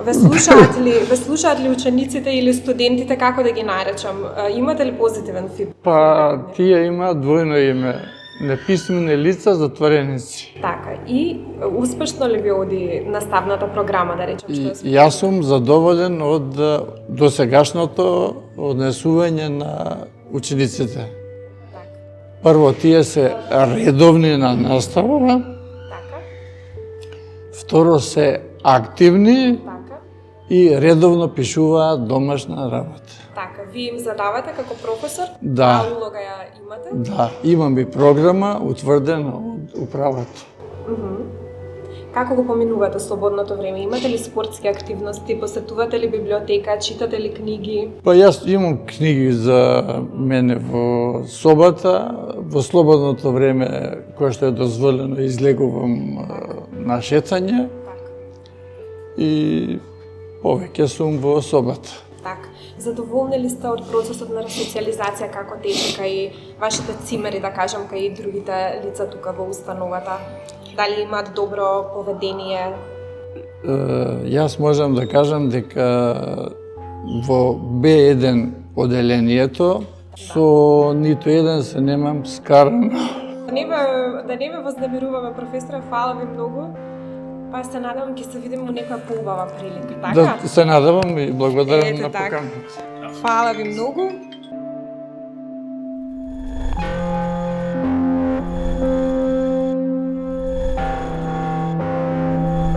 Ве слушаат ли учениците или студентите, како да ги наречам? Имате ли позитивен фидбек? Па, тие имаат двојно име. Неписмени лица, затвореници. Така, и успешно ли ви оди наставната програма, да речем, што е? Јас сум задоволен од досегашното однесување на учениците. Прво, тие се редовни на настава. Така, Второ, се активни така, и редовно пишуваат домашна работа. така. Вие им задавате како професор? Да. Таа улога ја имате? Да, имам и програма утврдена од управата. Како го поминувате слободното време? Имате ли спортски активности? Посетувате ли библиотека? Читате ли книги? Па јас имам книги за мене во собата, во слободното време кое што е дозволено излегувам на шетање Така. и повеќе сум во собата. Така. Задоволни ли сте од процесот на ресоциализација како тече кај вашите цимери, да кажам, кај другите лица тука во установата? Дали имаат добро поведение? Јас можам да кажам дека во Б1 оделението со ниту еден се немам скарано. Да не ве вознемируваме, професоре, фала ви многу. Па се надевам ќе се видиме во некоја поубава прилика, така? Да се надевам и благодарам Ете на така. поканата. Фала ви многу.